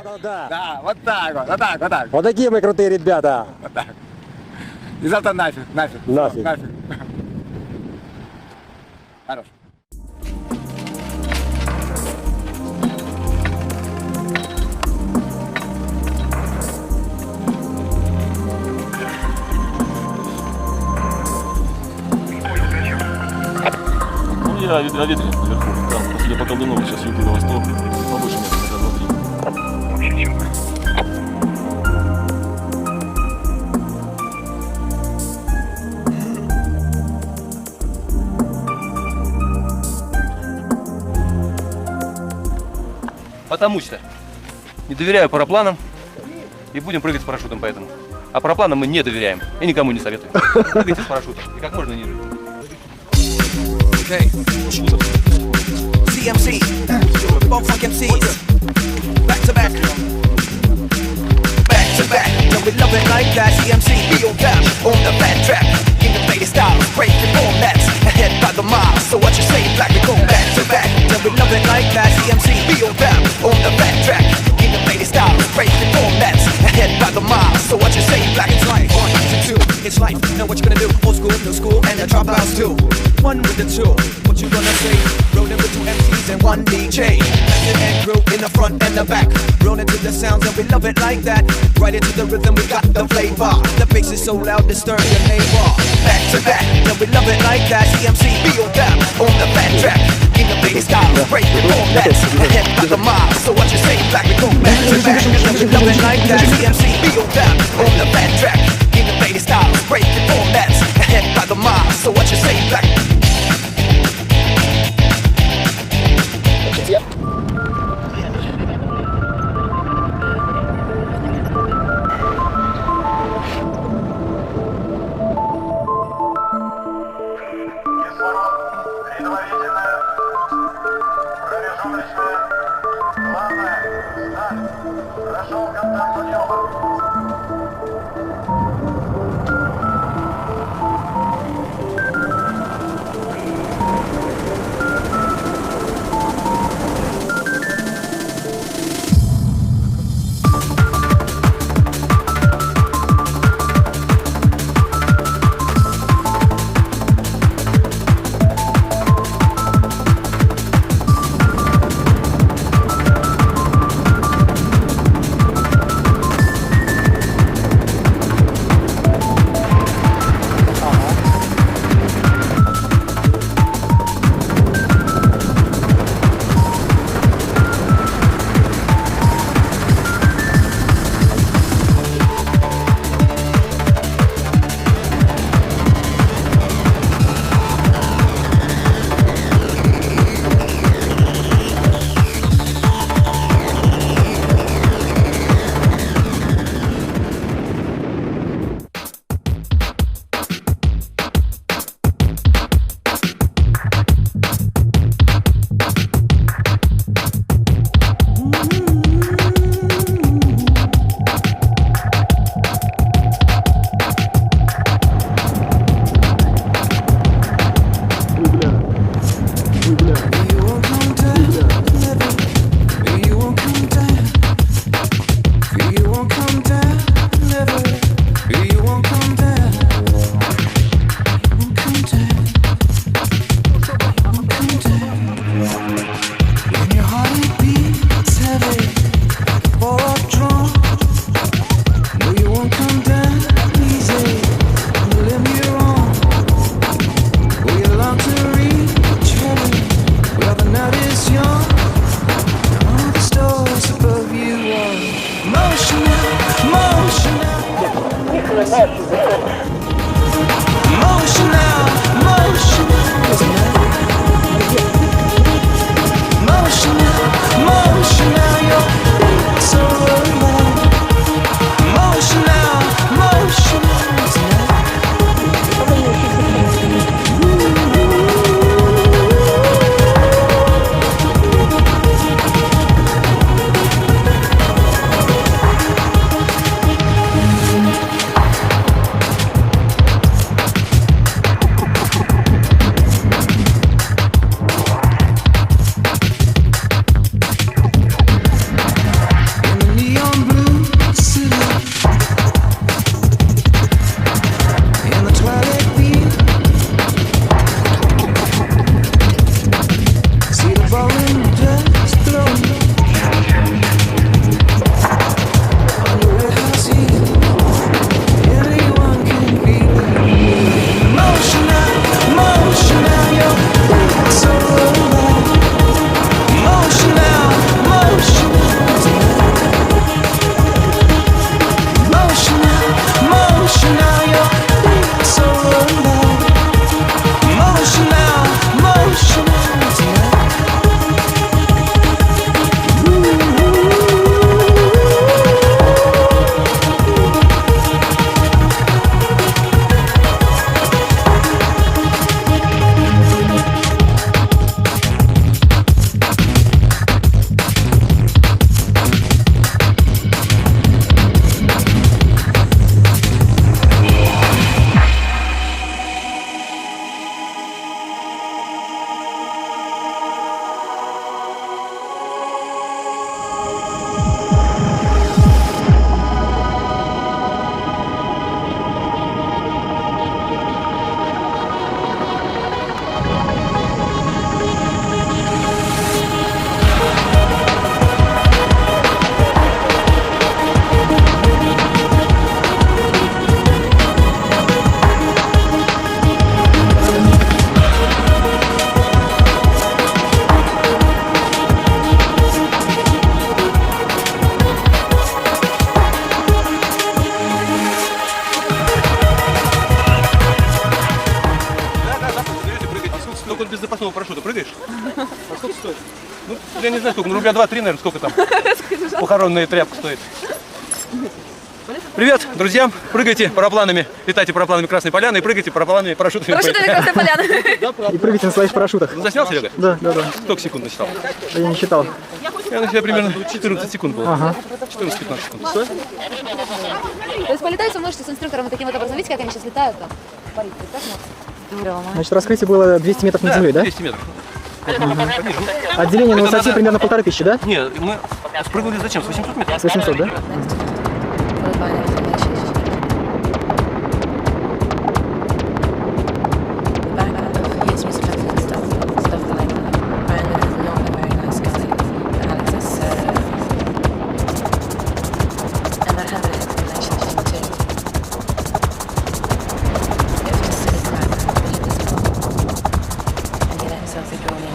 Да. Да, вот так вот, вот так, вот так. Вот такие мы крутые ребята. Вот так. И завтра нафиг, нафиг. Нафиг. Нафиг. Хорош. Ну, я ветрен наверху. Там, судя по колдуну, сейчас юг на восток. Побольше метра, метра 2-3. Потому что не доверяю парапланам и будем прыгать с парашютом поэтому. А парапланам мы не доверяем и никому не советуем. Прыгайте с парашютом и как можно ниже. Hey. CMC, both fucking MCs, back to back, back to back. No, we love it like that. CMC, be on tap, on the bad track. In the latest style, breaking formats, ahead by the mile. So what you say, black, we go back to back. No, we love it like that. CMC, be on tap, on the bad track. In the latest style, breaking formats, ahead by the mile. So what you say, black, it's life. 1 to 2, it's life. Now what you gonna do? Old school, new school, and the dropouts too. One with the two, what you gonna say? Rolling with 2 MCs and 1 DJ. Method and crew in the front and the back. Rolling to the sounds and we love it like that. Right into the rhythm, we got the flavor. The bass is so loud, disturb your neighbor. Back to back, and we love it like that. CMC, be on tap, on the bad track. In the bass style, break the formats. Ahead by the mob, so what you say? Black, we go back to back, and we love it like that. CMC, be on tap, on the bad track. In the bass style, break the formats. Ahead by the mob, so what you say? Black. Предварительная, промежуточная, главное, старт. Прошел контакт подъема. скоростного парашюта прыгаешь? А сколько стоит? Ну, я не знаю сколько, ну рубля 2-3, наверное, сколько там похоронная тряпка стоит. Привет, друзья! Прыгайте парапланами, летайте парапланами Красной Поляны и прыгайте парапланами парашютами. Парашютами Красной Поляны. И прыгайте на своих парашютах. Ну, заснял, Серега? Да. Сколько секунд насчитал? Я не считал. Я на себя примерно 14 секунд было. Ага. 14-15 секунд. То есть полетать вы можете с инструктором вот таким вот образом. Видите, как они сейчас летают там? Парить, прекрасно. Здорово. Значит, раскрытие было 200 метров над землей, да? 200 метров. Отделение на Это высоте надо- примерно 1500, да? Нет, мы спрыгнули зачем? С 800 метров? С 800, да?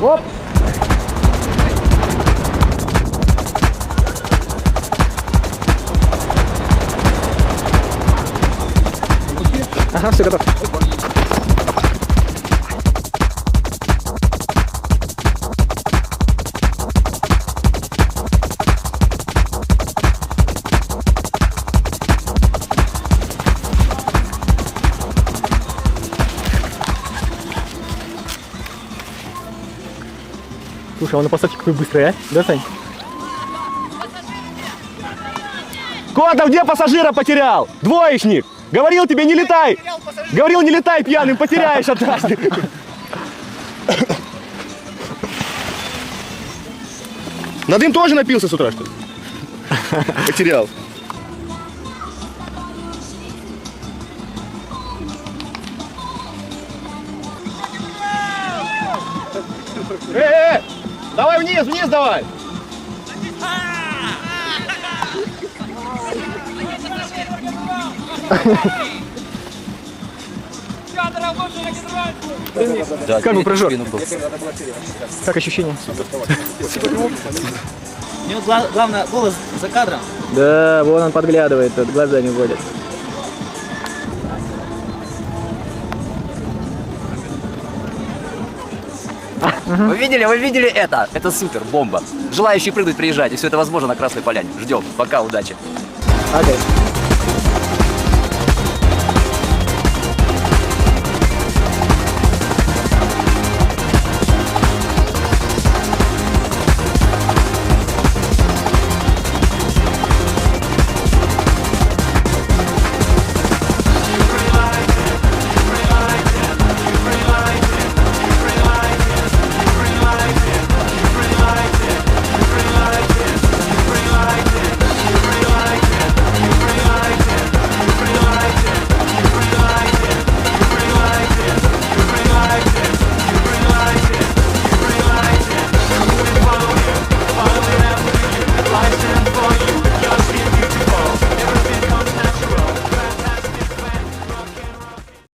Оп! Ага, все готов. Слушай, а он на посадке какой быстрый, а? Да, Сань? Котов, где пассажира потерял? Двоечник! Говорил тебе, не летай! Говорил, не летай пьяным, потеряешь от нас. Надым тоже напился с утра, что ли? Потерял. Давай вниз, вниз давай! Как бы прыжок? Как ощущение? У него главное голос за кадром. Да, вон он подглядывает, тут глаза не водит. Вы видели это? Это супер, бомба. Желающие прыгнуть, приезжайте. Все это возможно на Красной Поляне. Ждем. Пока, удачи. Окей.